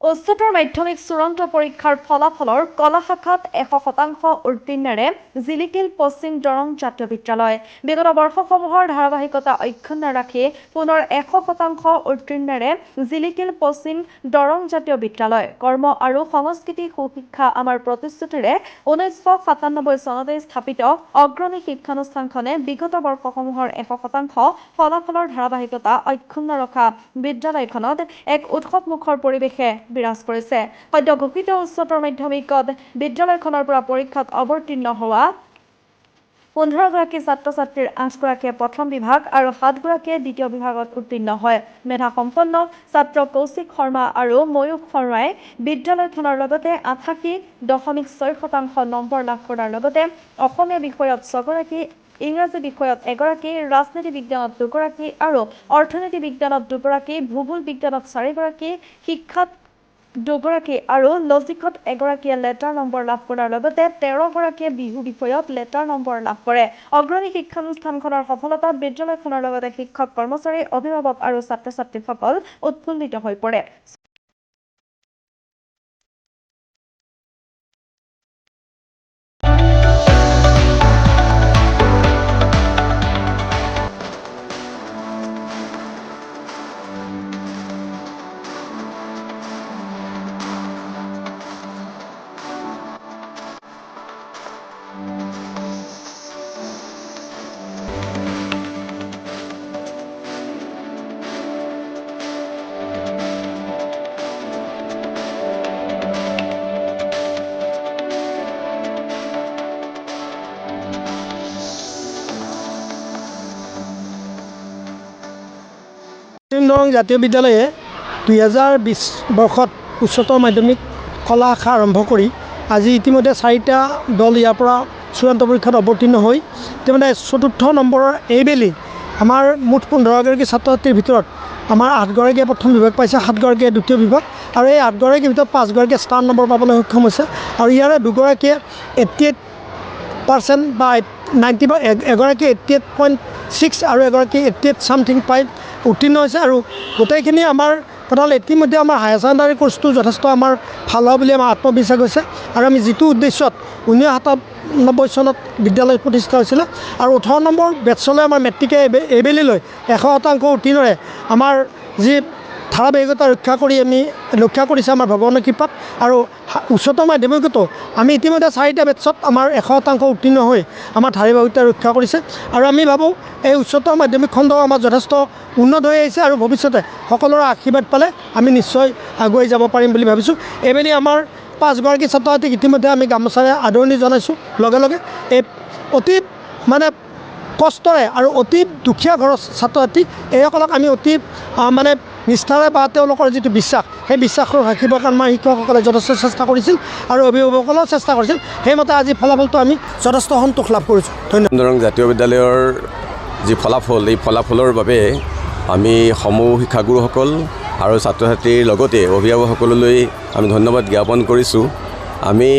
উচ্চতৰ মাধ্যমিক চূড়ান্ত পৰীক্ষাৰ ফলাফলৰ কলা শাখাত 100% উত্তীৰ্ণৰে জিলিকিল পশ্চিম দৰং জাতীয় বিদ্যালয়। বিগত বৰ্ষসমূহৰ ধাৰাবাহিকতা অক্ষুণ্ণ ৰাখি পুনৰ 100% উত্তীৰ্ণৰে জিলিকিল পশ্চিম দৰং জাতীয় বিদ্যালয়। কৰ্ম আৰু সংস্কৃতি সুশিক্ষা আমাৰ প্ৰতিশ্ৰুতিৰে 1997 চনতে স্থাপিত অগ্ৰণী শিক্ষানুষ্ঠানখনে বিগত বৰ্ষসমূহৰ 100% ফলাফলৰ ধাৰাবাহিকতা অক্ষুণ্ণ ৰখা বিদ্যালয়খনত এক উৎসৱমুখৰ পৰিৱেশে বিৰাজ কৰিছে। সদ্য ঘোষিত উচ্চতৰ মাধ্যমিকত বিদ্যালয়খনৰ পৰা পৰীক্ষাত অৱতীৰ্ণ হোৱা 15গৰাকী ছাত্ৰ-ছাত্ৰীৰ 8গৰাকীয়ে প্ৰথম বিভাগ আৰু 7গৰাকীয়ে দ্বিতীয় বিভাগত উত্তীৰ্ণ হয়। মেধাসম্পন্ন ছাত্ৰ কৌশিক শৰ্মা আৰু ময়ূখ শৰ্মাই বিদ্যালয়খনৰ লগতে 88.6% নম্বৰ লাভ কৰাৰ লগতে অসমীয়া বিষয়ত 6গৰাকী, ইংৰাজী বিষয়ত 1গৰাকী, ৰাজনীতি বিজ্ঞানত 2গৰাকী আৰু অৰ্থনীতি বিজ্ঞানত 2গৰাকী, ভূগোল বিজ্ঞানত 4গৰাকী, শিক্ষাত 2গৰাকী আৰু লজিকত 1গৰাকীয়ে লেটাৰ নম্বৰ লাভ কৰাৰ লগতে 13গৰাকীয়ে বিহু বিষয়ত লেটাৰ নম্বৰ লাভ কৰে। অগ্ৰণী শিক্ষানুষ্ঠানখনৰ সফলতাত বিদ্যালয়খনৰ লগতে শিক্ষক, কৰ্মচাৰী, অভিভাৱক আৰু ছাত্ৰ-ছাত্ৰীসকল উৎফুল্লিত হৈ পৰে। পশ্চিম দৰং জাতীয় বিদ্যালয়ে 2020 বৰ্ষত উচ্চতৰ মাধ্যমিক কলা শাখা আৰম্ভ কৰি আজি ইতিমধ্যে 4টা দল ইয়াৰ পৰা চূড়ান্ত পৰীক্ষাত অৱতীৰ্ণ হৈ ইতিমধ্যে 4ৰ্থ নম্বৰৰ এইবেলি আমাৰ মুঠ 15গৰাকী ছাত্ৰ-ছাত্ৰীৰ ভিতৰত আমাৰ 8গৰাকীয়ে প্ৰথম বিভাগ পাইছে, 7গৰাকীয়ে দ্বিতীয় বিভাগ আৰু এই 8গৰাকীৰ ভিতৰত 5গৰাকীয়ে ষ্টাৰ নম্বৰ পাবলৈ সক্ষম হৈছে আৰু ইয়াৰে 2গৰাকীয়ে 88% বা 90 বা এগৰাকীয়ে 88.6 আৰু এগৰাকীয়ে 88 ছামথিং পাই উত্তীৰ্ণ হৈছে আৰু গোটেইখিনি আমাৰ প্ৰধান ইতিমধ্যে আমাৰ হায়াৰ ছেকেণ্ডাৰী কোৰ্চটো যথেষ্ট আমাৰ ভাল হোৱা বুলি আমাৰ আত্মবিশ্বাস হৈছে আৰু আমি যিটো উদ্দেশ্যত 1997 চনত বিদ্যালয় প্ৰতিষ্ঠা হৈছিলে আৰু 18 নম্বৰ বেটছলৈ আমাৰ মেট্ৰিকে এইবেলিলৈ 100% উত্তীৰ্ণৰে আমাৰ যি ধাৰাবাহিকতা ৰক্ষা কৰিছে আমাৰ ভগৱানৰ কৃপাত আৰু উচ্চতৰ মাধ্যমিকতো আমি ইতিমধ্যে 4টা বেটছত আমাৰ 100% উত্তীৰ্ণ হৈ আমাৰ ধাৰাবাহিকতা ৰক্ষা কৰিছে আৰু আমি ভাবোঁ এই উচ্চতৰ মাধ্যমিক খণ্ড আমাৰ যথেষ্ট উন্নত হৈ আহিছে আৰু ভৱিষ্যতে সকলোৰে আশীৰ্বাদ পালে আমি নিশ্চয় আগুৱাই যাব পাৰিম বুলি ভাবিছোঁ। এইবেলি আমাৰ 5গৰাকী ছাত্ৰ-ছাত্ৰীক ইতিমধ্যে আমি গামোচাৰে আদৰণি জনাইছোঁ। লগে লগে এই অতি মানে কষ্টৰে আৰু অতি দুখীয়া ঘৰৰ ছাত্ৰ-ছাত্ৰী এইসকলক আমি অতি মানে নিষ্ঠাৰে বা তেওঁলোকৰ যিটো বিশ্বাস সেই বিশ্বাসক ৰাখিবৰ কাৰণে আমাৰ শিক্ষকসকলে যথেষ্ট চেষ্টা কৰিছিল আৰু অভিভাৱকসকলেও চেষ্টা কৰিছিল। সেইমতে আজি ফলাফলটো আমি যথেষ্ট সন্তোষ লাভ কৰিছোঁ। ধন্যবাদ। দৰং জাতীয় বিদ্যালয়ৰ যি ফলাফল, এই ফলাফলৰ বাবে আমি সমূহ শিক্ষাগুৰুসকল আৰু ছাত্ৰ ছাত্ৰীৰ লগতে অভিভাৱকসকললৈ আমি ধন্যবাদ জ্ঞাপন কৰিছোঁ। আমি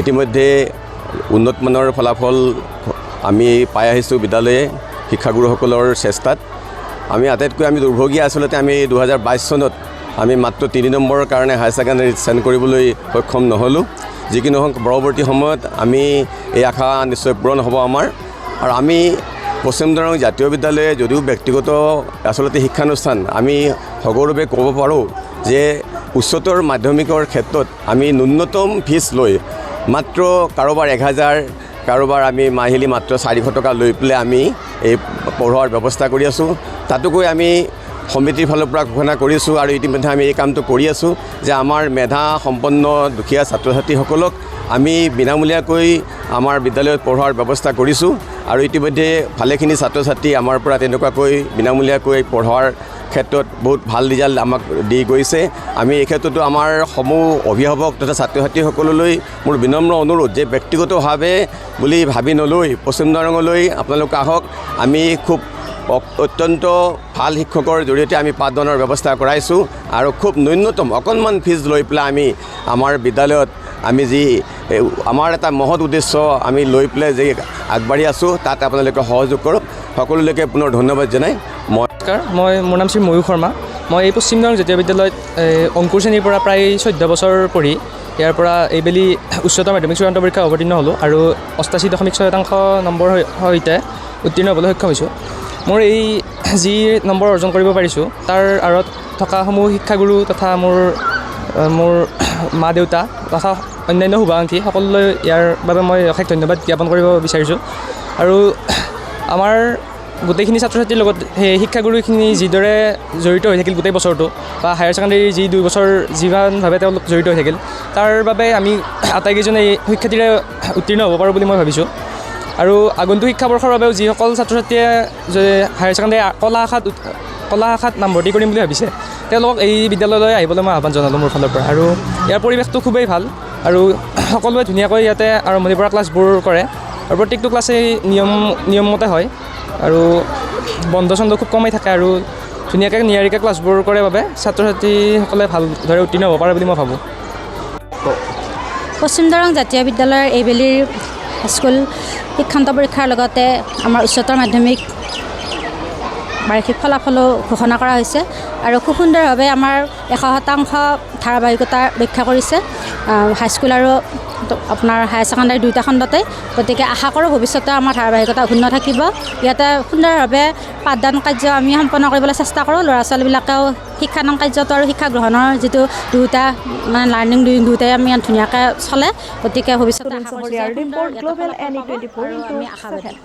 ইতিমধ্যে উন্নতমানৰ ফলাফল আমি পাই আহিছোঁ বিদ্যালয়ে শিক্ষাগুৰুসকলৰ চেষ্টাত। আমি আটাইতকৈ দুৰ্ভগীয়া আচলতে আমি 2022 চনত আমি মাত্ৰ 3 নম্বৰৰ কাৰণে হায়াৰ ছেকেণ্ডাৰীত ছেণ্ড কৰিবলৈ সক্ষম নহ'লোঁ। যি কি নহওক পৰৱৰ্তী সময়ত আমি এই আশা নিশ্চয় পূৰণ হ'ব আমাৰ। আৰু আমি পশ্চিম দৰং জাতীয় বিদ্যালয়ে যদিও ব্যক্তিগত আচলতে শিক্ষানুষ্ঠান, আমি সগৌৰৱে ক'ব পাৰোঁ যে উচ্চতৰ মাধ্যমিকৰ ক্ষেত্ৰত আমি ন্যূনতম ফিজ লৈ মাত্ৰ কাৰোবাৰ 1000, কাৰোবাৰ আমি মাহিলী মাত্ৰ 400 টকা লৈ পেলাই আমি এই পঢ়োৱাৰ ব্যৱস্থা কৰি আছোঁ। তাতোকৈ আমি সমিতিৰ ফালৰ পৰা ঘোষণা কৰিছোঁ আৰু ইতিমধ্যে আমি এই কামটো কৰি আছোঁ যে আমাৰ মেধা সম্পন্ন দুখীয়া ছাত্ৰ ছাত্ৰীসকলক আমি বিনামূলীয়াকৈ আমাৰ বিদ্যালয়ত পঢ়োৱাৰ ব্যৱস্থা কৰিছোঁ আৰু ইতিমধ্যে ভালেখিনি ছাত্ৰ ছাত্ৰী আমাৰ পৰা তেনেকুৱাকৈ বিনামূলীয়াকৈ পঢ়োৱাৰ ক্ষেত্ৰত বহুত ভাল ৰিজাল্ট আমাক দি গৈছে। আমি এই ক্ষেত্ৰতো আমাৰ সমূহ অভিভাৱক তথা ছাত্ৰ ছাত্ৰীসকললৈ মোৰ বিনম্ৰ অনুৰোধ যে ব্যক্তিগতভাৱে বুলি ভাবি নলৈ পশ্চিম দৰঙলৈ আপোনালোক আহক। আমি খুব অত্যন্ত ভাল শিক্ষকৰ জৰিয়তে আমি পাঠদানৰ ব্যৱস্থা কৰাইছোঁ আৰু খুব ন্যূনতম অকণমান ফিজ লৈ পেলাই আমি আমাৰ বিদ্যালয়ত আমি যি আমাৰ এটা মহৎ উদ্দেশ্য আমি লৈ পেলাই যে আগবাঢ়ি আছোঁ তাত আপোনালোকে সহযোগ কৰক। সকলোলৈকে পুনৰ ধন্যবাদ জনাই নমস্কাৰ, মোৰ নাম শ্ৰী ময়ূখ শৰ্মা। মই এই পশ্চিম দৰং জাতীয় বিদ্যালয়ত অংকুৰ শ্ৰেণীৰ পৰা প্ৰায় 14 বছৰ পঢ়ি ইয়াৰ পৰা এইবেলি উচ্চতৰ মাধ্যমিক চূড়ান্ত পৰীক্ষা অৱতীৰ্ণ হ'লোঁ আৰু 88.6% নম্বৰৰ সৈতে উত্তীৰ্ণ হ'বলৈ সক্ষম হৈছোঁ। মোৰ এই যি নম্বৰ অৰ্জন কৰিব পাৰিছোঁ তাৰ আঁৰত থকা সমূহ শিক্ষাগুৰু তথা মোৰ মা দেউতা তথা অন্যান্য শুভাকাংক্ষী সকলোলৈ ইয়াৰ বাবে মই অশেষ ধন্যবাদ জ্ঞাপন কৰিব বিচাৰিছোঁ। আৰু আমাৰ গোটেইখিনি ছাত্ৰ ছাত্ৰীৰ লগত সেই শিক্ষাগুৰুখিনি যিদৰে জড়িত হৈ থাকিল গোটেই বছৰটো বা হায়াৰ ছেকেণ্ডেৰীৰ যি 2 বছৰ যিমানভাৱে তেওঁলোক জড়িত হৈ থাকিল তাৰ বাবে আমি আটাইকেইজনে এই শিক্ষাৰ্থীৰে উত্তীৰ্ণ হ'ব পাৰোঁ বুলি মই ভাবিছোঁ। আৰু আগন্তুক শিক্ষাবৰ্ষৰ বাবেও যিসকল ছাত্ৰ ছাত্ৰীয়ে হায়াৰ ছেকেণ্ডেৰী কলা শাখাত নামভৰ্তি কৰিম বুলি ভাবিছে তেওঁলোকক এই বিদ্যালয়লৈ আহিবলৈ মই আহ্বান জনালোঁ মোৰ ফালৰ পৰা। আৰু ইয়াৰ পৰিৱেশটো খুবেই ভাল আৰু সকলোৱে ধুনীয়াকৈ ইয়াতে আৰম্ভণিৰ পৰা ক্লাছবোৰ কৰে আৰু প্ৰত্যেকটো ক্লাছেই নিয়মমতে হয় আৰু বন্ধ চন্ধ খুব কমেই থাকে আৰু ধুনীয়াকৈ নিয়াৰিকৈ ক্লাছবোৰ কৰে বাবে ছাত্ৰ ছাত্ৰীসকলে ভালদৰে উত্তীৰ্ণ হ'ব পাৰে বুলি মই ভাবোঁ। পশ্চিম দৰং জাতীয় বিদ্যালয়ৰ এইবেলিৰ স্কুল শিক্ষান্ত পৰীক্ষাৰ লগতে আমাৰ উচ্চতৰ মাধ্যমিক বাৰ্ষিক ফলাফলো ঘোষণা কৰা হৈছে আৰু খুব সুন্দৰভাৱে আমাৰ 100% ধাৰাবাহিকতা ৰক্ষা কৰিছে হাইস্কুল আৰু আপোনাৰ হায়াৰ ছেকেণ্ডাৰী দুয়োটা খণ্ডতে। গতিকে আশা কৰোঁ ভৱিষ্যতে আমাৰ ধাৰাবাহিকতা অক্ষুণ্ণ থাকিব। ইয়াতে সুন্দৰভাৱে পাঠদান কাৰ্য আমি সম্পন্ন কৰিবলৈ চেষ্টা কৰোঁ। ল'ৰা ছোৱালীবিলাকেও শিক্ষাদান কাৰ্যটো আৰু শিক্ষা গ্ৰহণৰ যিটো দুয়োটা মানে লাৰ্ণিং দুয়োটাই আমি ধুনীয়াকৈ চলে। গতিকে ভৱিষ্যতে আশা কৰিছোঁ ৰিপৰ্ট গ্লোবেল NE24 আমি আশাবাদী।